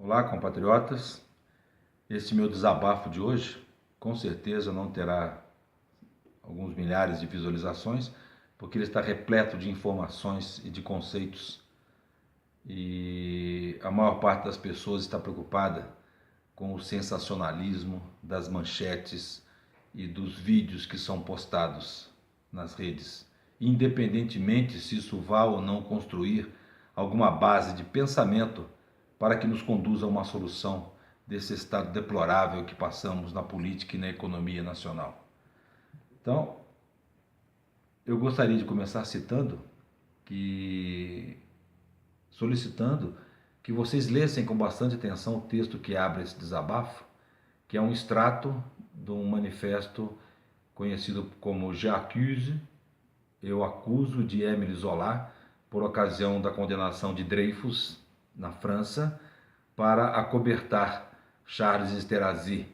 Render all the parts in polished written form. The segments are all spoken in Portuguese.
Olá, compatriotas. Esse meu desabafo de hoje, com certeza não terá alguns milhares de visualizações, porque ele está repleto de informações e de conceitos. E a maior parte das pessoas está preocupada com o sensacionalismo das manchetes e dos vídeos que são postados nas redes, independentemente se isso vá ou não construir alguma base de pensamento para que nos conduza a uma solução desse estado deplorável que passamos na política e na economia nacional. Então, eu gostaria de começar solicitando que vocês lessem com bastante atenção o texto que abre esse desabafo, que é um extrato de um manifesto conhecido como J'accuse, eu acuso, de Émile Zola, por ocasião da condenação de Dreyfus na França, para acobertar Charles Esterhazy.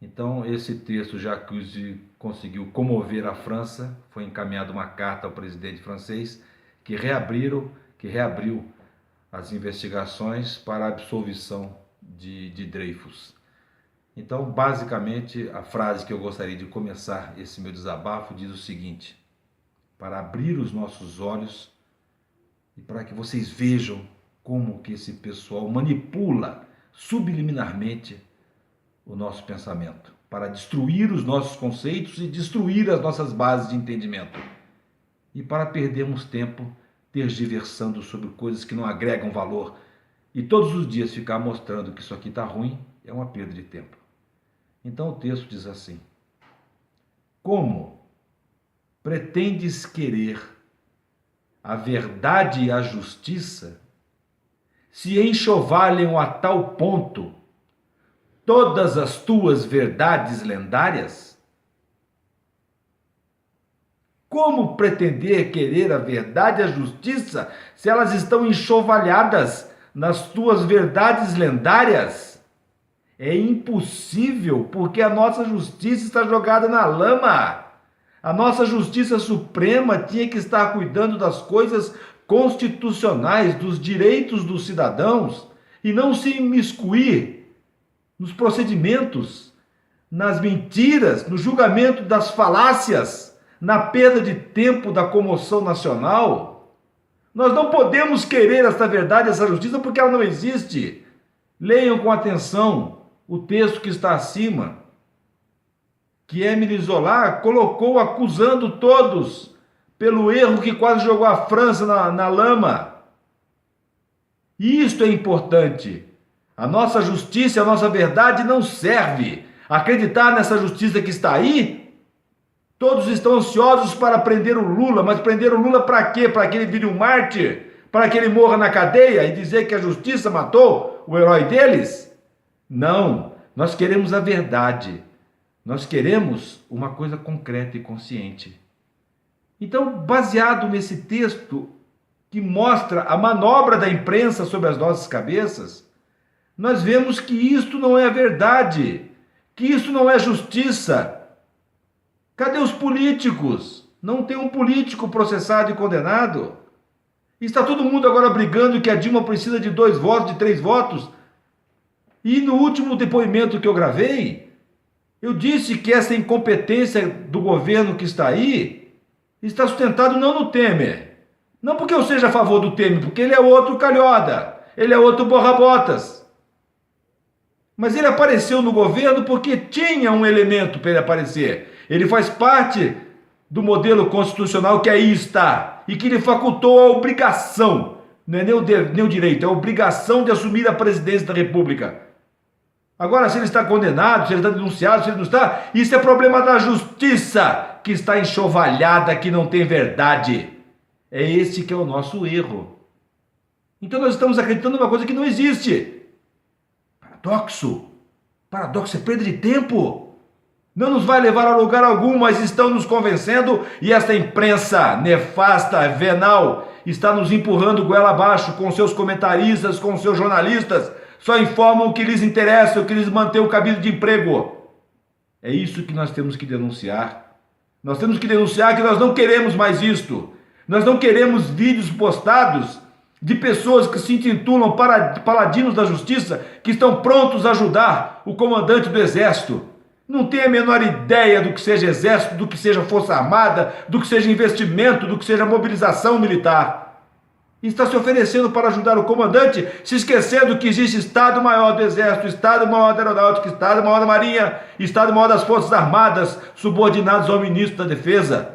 Então, esse texto J'accuse conseguiu comover a França, foi encaminhada uma carta ao presidente francês que reabriu as investigações para a absolvição de Dreyfus. Então, basicamente, a frase que eu gostaria de começar esse meu desabafo diz o seguinte: para abrir os nossos olhos e para que vocês vejam como que esse pessoal manipula subliminarmente o nosso pensamento, para destruir os nossos conceitos e destruir as nossas bases de entendimento. E para perdermos tempo tergiversando sobre coisas que não agregam valor e todos os dias ficar mostrando que isso aqui está ruim, é uma perda de tempo. Então o texto diz assim: como pretendes querer a verdade e a justiça se enxovalham a tal ponto todas as tuas verdades lendárias? Como pretender querer a verdade e a justiça se elas estão enxovalhadas nas tuas verdades lendárias? É impossível, porque a nossa justiça está jogada na lama. A nossa justiça suprema tinha que estar cuidando das coisas constitucionais, dos direitos dos cidadãos, e não se imiscuir nos procedimentos, nas mentiras, no julgamento das falácias, na perda de tempo da comoção nacional. Nós não podemos querer essa verdade, essa justiça, porque ela não existe. Leiam com atenção o texto que está acima, que Émile Zola colocou acusando todos pelo erro que quase jogou a França na lama. E isto é importante. A nossa justiça, a nossa verdade não serve. Acreditar nessa justiça que está aí? Todos estão ansiosos para prender o Lula, mas prender o Lula para quê? Para que ele vire um mártir? Para que ele morra na cadeia e dizer que a justiça matou o herói deles? Não, nós queremos a verdade. Nós queremos uma coisa concreta e consciente. Então, baseado nesse texto que mostra a manobra da imprensa sobre as nossas cabeças, nós vemos que isto não é a verdade, que isso não é justiça. Cadê os políticos? Não tem um político processado e condenado. Está todo mundo agora brigando que a Dilma precisa de 2 votos, de 3 votos. E no último depoimento que eu gravei, eu disse que essa incompetência do governo que está aí está sustentado não no Temer. Não porque eu seja a favor do Temer, porque ele é outro calhoda, ele é outro borra-botas. Mas ele apareceu no governo porque tinha um elemento para ele aparecer. Ele faz parte do modelo constitucional que aí está e que lhe facultou a obrigação, não é nem o direito, é a obrigação de assumir a presidência da República. Agora, se ele está condenado, se ele está denunciado, se ele não está, isso é problema da justiça, que está enxovalhada, que não tem verdade. É esse que é o nosso erro. Então nós estamos acreditando numa coisa que não existe. Paradoxo. Paradoxo é perda de tempo. Não nos vai levar a lugar algum, mas estão nos convencendo e esta imprensa nefasta, venal, está nos empurrando goela abaixo com seus comentaristas, com seus jornalistas. Só informam o que lhes interessa, o que lhes mantém o cabide de emprego. É isso que nós temos que denunciar. Nós temos que denunciar que nós não queremos mais isto. Nós não queremos vídeos postados de pessoas que se intitulam paladinos da justiça, que estão prontos a ajudar o comandante do exército. Não tem a menor ideia do que seja exército, do que seja força armada, do que seja investimento, do que seja mobilização militar. E está se oferecendo para ajudar o comandante, se esquecendo que existe Estado-Maior do Exército, Estado-Maior da Aeronáutica, Estado-Maior da Marinha, Estado-Maior das Forças Armadas, subordinados ao Ministro da Defesa.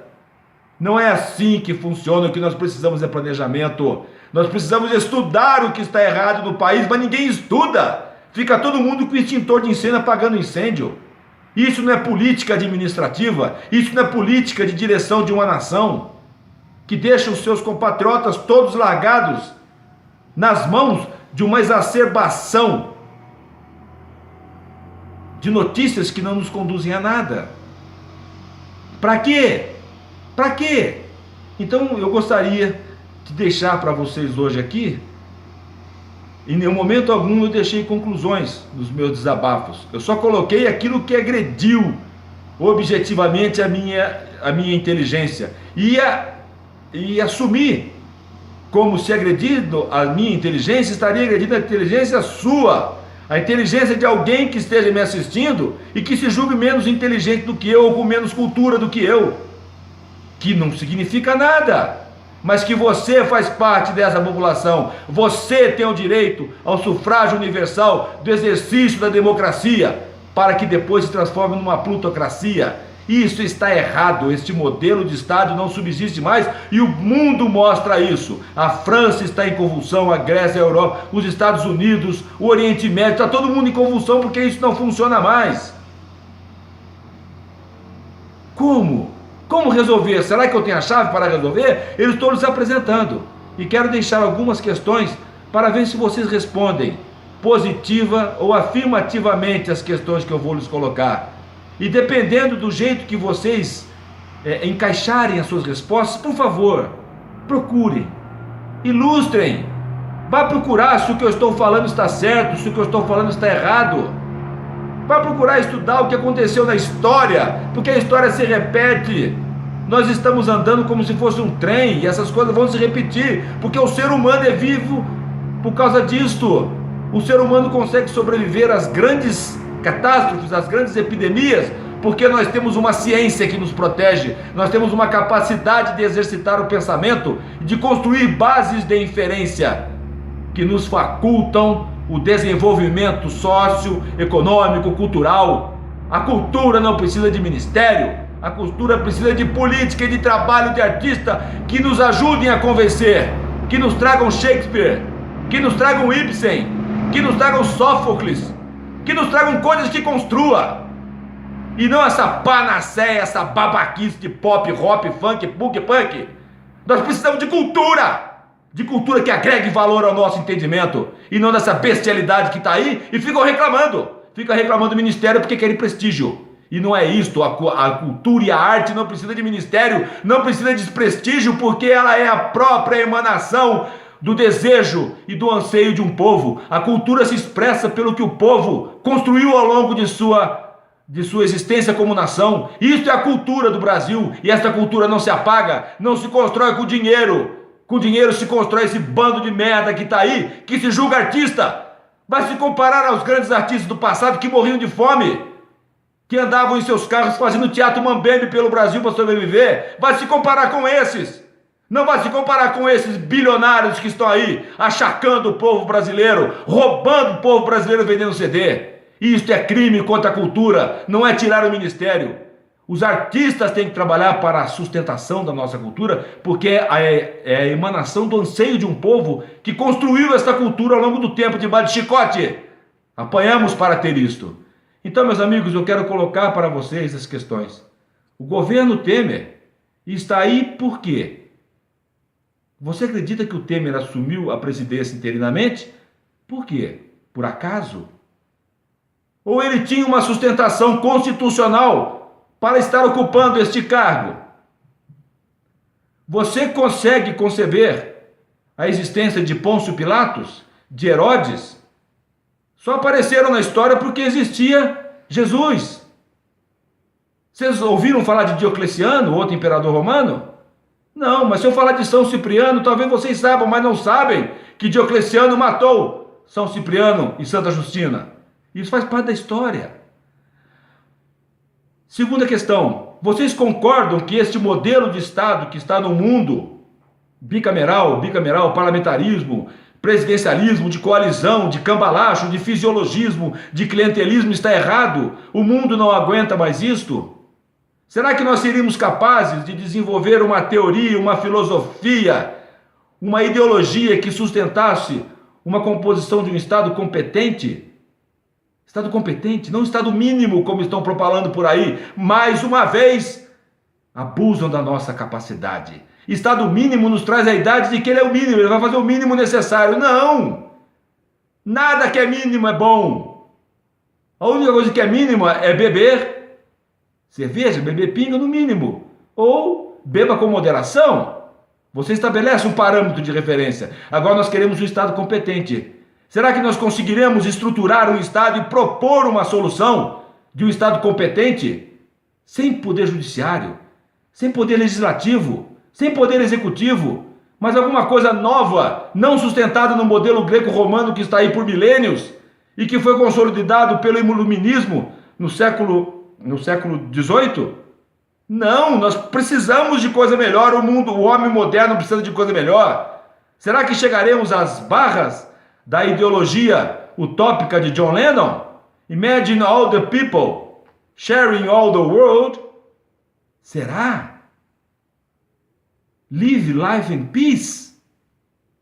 Não é assim que funciona. O que nós precisamos é planejamento. Nós precisamos estudar o que está errado no país, mas ninguém estuda. Fica todo mundo com extintor de incêndio apagando incêndio. Isso não é política administrativa, isso não é política de direção de uma nação, que deixa os seus compatriotas todos largados nas mãos de uma exacerbação de notícias que não nos conduzem a nada. Para quê? Para quê? Então eu gostaria de deixar para vocês hoje aqui, em nenhum momento algum eu deixei conclusões nos meus desabafos. Eu só coloquei aquilo que agrediu objetivamente a minha inteligência. E assumir como se agredindo a minha inteligência, estaria agredindo a inteligência sua. A inteligência de alguém que esteja me assistindo e que se julgue menos inteligente do que eu, ou com menos cultura do que eu. Que não significa nada. Mas que você faz parte dessa população, você tem o direito ao sufrágio universal do exercício da democracia, para que depois se transforme numa plutocracia. Isso está errado, este modelo de Estado não subsiste mais e o mundo mostra isso. A França está em convulsão, a Grécia, a Europa, os Estados Unidos, o Oriente Médio, está todo mundo em convulsão porque isso não funciona mais. Como? Como resolver? Será que eu tenho a chave para resolver? Eu estou lhes apresentando e quero deixar algumas questões para ver se vocês respondem positiva ou afirmativamente as questões que eu vou lhes colocar. E dependendo do jeito que vocês encaixarem as suas respostas, por favor, procurem, ilustrem, vá procurar se o que eu estou falando está certo, se o que eu estou falando está errado. Vá procurar estudar o que aconteceu na história, porque a história se repete. Nós estamos andando como se fosse um trem e essas coisas vão se repetir, porque o ser humano é vivo por causa disto. O ser humano consegue sobreviver às grandes catástrofes, às grandes epidemias, porque nós temos uma ciência que nos protege, nós temos uma capacidade de exercitar o pensamento e de construir bases de inferência que nos facultam o desenvolvimento socioeconômico, cultural. A cultura não precisa de ministério, a cultura precisa de política e de trabalho de artista que nos ajudem a convencer, que nos tragam Shakespeare, que nos tragam Ibsen, que nos tragam Sófocles, que nos tragam coisas que construa, e não essa panaceia, essa babaquice de pop, rock, funk, punk. Nós precisamos de cultura que agregue valor ao nosso entendimento, e não dessa bestialidade que está aí, e fica reclamando do ministério porque querem prestígio. E não é isto. A cultura e a arte não precisa de ministério, não precisa de prestígio, porque ela é a própria emanação do desejo e do anseio de um povo. A cultura se expressa pelo que o povo construiu ao longo de sua existência como nação. Isto é a cultura do Brasil, e esta cultura não se apaga, não se constrói com dinheiro. Com dinheiro se constrói esse bando de merda que está aí, que se julga artista. Vai se comparar aos grandes artistas do passado que morriam de fome, que andavam em seus carros fazendo teatro mambembe pelo Brasil para sobreviver. Vai se comparar com esses. Não vai se comparar com esses bilionários que estão aí achacando o povo brasileiro, roubando o povo brasileiro vendendo CD. Isto é crime contra a cultura, não é tirar o ministério. Os artistas têm que trabalhar para a sustentação da nossa cultura, porque é a emanação do anseio de um povo que construiu essa cultura ao longo do tempo debaixo de chicote. Apanhamos para ter isto. Então, meus amigos, eu quero colocar para vocês as questões. O governo Temer está aí por quê? Você acredita que o Temer assumiu a presidência interinamente? Por quê? Por acaso? Ou ele tinha uma sustentação constitucional para estar ocupando este cargo? Você consegue conceber a existência de Pôncio Pilatos, de Herodes? Só apareceram na história porque existia Jesus. Vocês ouviram falar de Diocleciano, outro imperador romano? Não, mas se eu falar de São Cipriano, talvez vocês saibam, mas não sabem que Diocleciano matou São Cipriano e Santa Justina. Isso faz parte da história. Segunda questão, vocês concordam que este modelo de Estado que está no mundo, bicameral, parlamentarismo, presidencialismo, de coalizão, de cambalacho, de fisiologismo, de clientelismo está errado? O mundo não aguenta mais isto? Será que nós seríamos capazes de desenvolver uma teoria, uma filosofia, uma ideologia que sustentasse uma composição de um Estado competente? Estado competente, não Estado mínimo, como estão propalando por aí. Mais uma vez, abusam da nossa capacidade. Estado mínimo nos traz a idade de que ele é o mínimo, ele vai fazer o mínimo necessário. Não! Nada que é mínimo é bom. A única coisa que é mínima é beber cerveja, beber pinga no mínimo. Ou beba com moderação. Você estabelece um parâmetro de referência. Agora nós queremos um Estado competente. Será que nós conseguiremos estruturar um Estado e propor uma solução de um Estado competente? Sem poder judiciário, sem poder legislativo, sem poder executivo, mas alguma coisa nova, não sustentada no modelo greco-romano que está aí por milênios e que foi consolidado pelo iluminismo no século XVIII? Não, nós precisamos de coisa melhor, o homem moderno precisa de coisa melhor. Será que chegaremos às barras da ideologia utópica de John Lennon? Imagine all the people sharing all the world. Será? Live life in peace.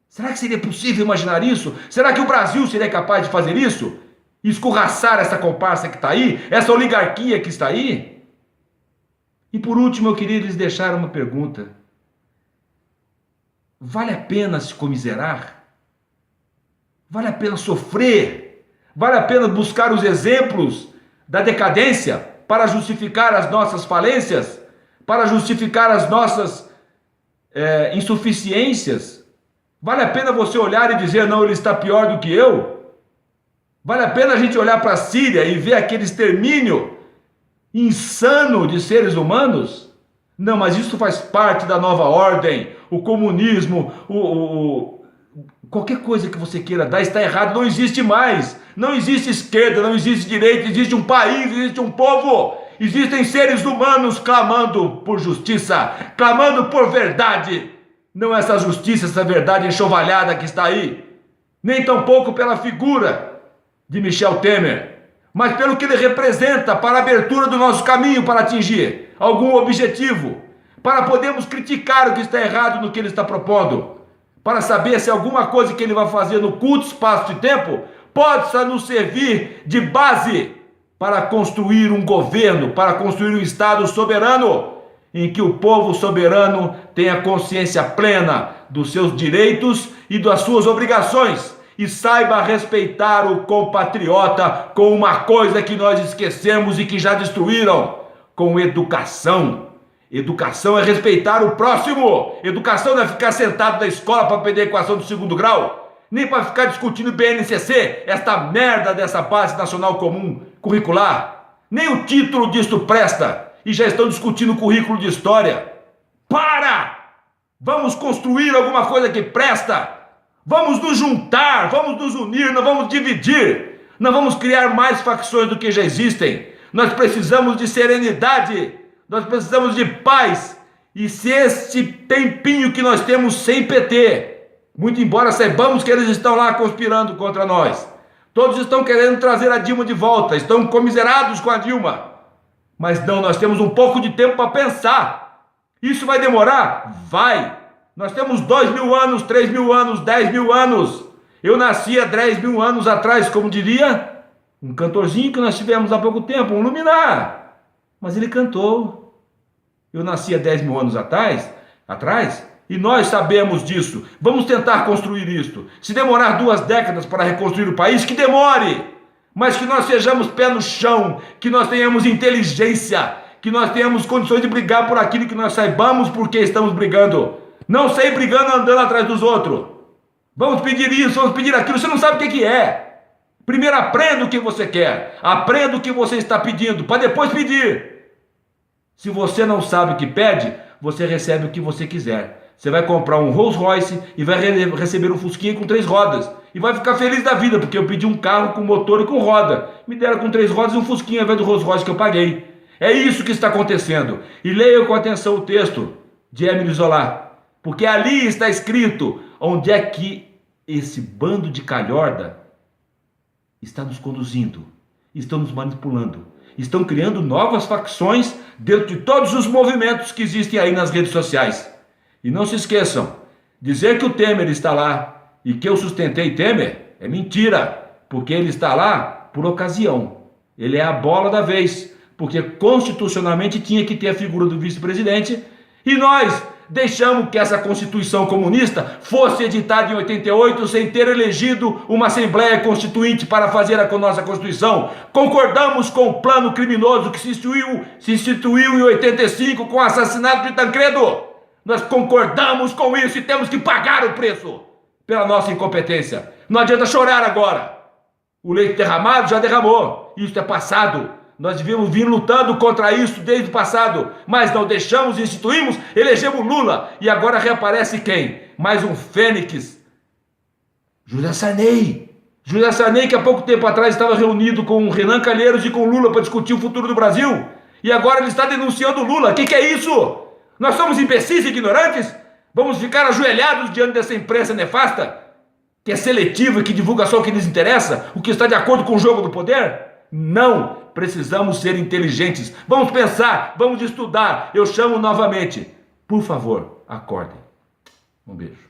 Será que seria possível imaginar isso? Será que o Brasil seria capaz de fazer isso? Escorraçar essa comparsa que está aí? Essa oligarquia que está aí? E por último eu queria lhes deixar uma pergunta. Vale a pena se comiserar? Vale a pena sofrer? Vale a pena buscar os exemplos da decadência para justificar as nossas falências? Para justificar as nossas insuficiências? Vale a pena você olhar e dizer, não, ele está pior do que eu? Vale a pena a gente olhar para a Síria e ver aquele extermínio insano de seres humanos? Não, mas isso faz parte da nova ordem. O comunismo, qualquer coisa que você queira dar está errado, não existe mais. Não existe esquerda, não existe direita, existe um país, existe um povo. Existem seres humanos clamando por justiça, clamando por verdade. Não essa justiça, essa verdade enxovalhada que está aí. Nem tampouco pela figura de Michel Temer, mas pelo que ele representa para a abertura do nosso caminho para atingir algum objetivo, para podermos criticar o que está errado no que ele está propondo, para saber se alguma coisa que ele vai fazer no curto espaço de tempo possa nos servir de base para construir um governo, para construir um Estado soberano, em que o povo soberano tenha consciência plena dos seus direitos e das suas obrigações e saiba respeitar o compatriota com uma coisa que nós esquecemos e que já destruíram, com educação. Educação é respeitar o próximo. Educação não é ficar sentado na escola para aprender a equação do segundo grau, nem para ficar discutindo BNCC, esta merda dessa base nacional comum curricular. Nem o título disto presta e já estão discutindo o currículo de história. Para! Vamos construir alguma coisa que presta. Vamos nos juntar, vamos nos unir, não vamos dividir. Não vamos criar mais facções do que já existem. Nós precisamos de serenidade. Nós precisamos de paz. E se esse tempinho que nós temos sem PT, muito embora saibamos que eles estão lá conspirando contra nós, todos estão querendo trazer a Dilma de volta, estão comiserados com a Dilma. Mas não, nós temos um pouco de tempo para pensar. Isso vai demorar? Vai. Nós temos 2.000 anos, 3.000 anos, 10.000 anos. Eu nasci há 10.000 anos atrás, como diria um cantorzinho que nós tivemos há pouco tempo, um luminar. Mas ele cantou. Eu nasci há 10.000 anos atrás, e nós sabemos disso. Vamos tentar construir isto. Se demorar 2 décadas para reconstruir o país, que demore. Mas que nós sejamos pé no chão, que nós tenhamos inteligência, que nós tenhamos condições de brigar por aquilo que nós saibamos por que estamos brigando. Não sair brigando andando atrás dos outros. Vamos pedir isso, vamos pedir aquilo, você não sabe o que é. Primeiro aprenda o que você quer, aprenda o que você está pedindo, para depois pedir. Se você não sabe o que pede, você recebe o que você quiser. Você vai comprar um Rolls Royce e vai receber um Fusquinha com 3 rodas. E vai ficar feliz da vida, porque eu pedi um carro com motor e com roda. Me deram com 3 rodas e um Fusquinha ao invés do Rolls Royce que eu paguei. É isso que está acontecendo. E leiam com atenção o texto de Émile Zola, porque ali está escrito onde é que esse bando de calhorda está nos conduzindo, estão nos manipulando, estão criando novas facções dentro de todos os movimentos que existem aí nas redes sociais. E não se esqueçam, dizer que o Temer está lá e que eu sustentei Temer é mentira, porque ele está lá por ocasião. Ele é a bola da vez, porque constitucionalmente tinha que ter a figura do vice-presidente, e nós deixamos que essa Constituição comunista fosse editada em 88 sem ter elegido uma Assembleia Constituinte para fazer a nossa Constituição. Concordamos com o plano criminoso que se instituiu em 85 com o assassinato de Tancredo. Nós concordamos com isso e temos que pagar o preço pela nossa incompetência. Não adianta chorar agora. O leite derramado já derramou. Isso é passado. Nós devíamos vir lutando contra isso desde o passado, mas não deixamos, instituímos, elegemos Lula. E agora reaparece quem? Mais um fênix. José Sarney. José Sarney, que há pouco tempo atrás estava reunido com Renan Calheiros e com Lula para discutir o futuro do Brasil. E agora ele está denunciando Lula. O que é isso? Nós somos imbecis e ignorantes? Vamos ficar ajoelhados diante dessa imprensa nefasta? Que é seletiva e que divulga só o que lhes interessa? O que está de acordo com o jogo do poder? Não, precisamos ser inteligentes. Vamos pensar, vamos estudar. Eu chamo novamente. Por favor, acordem. Um beijo.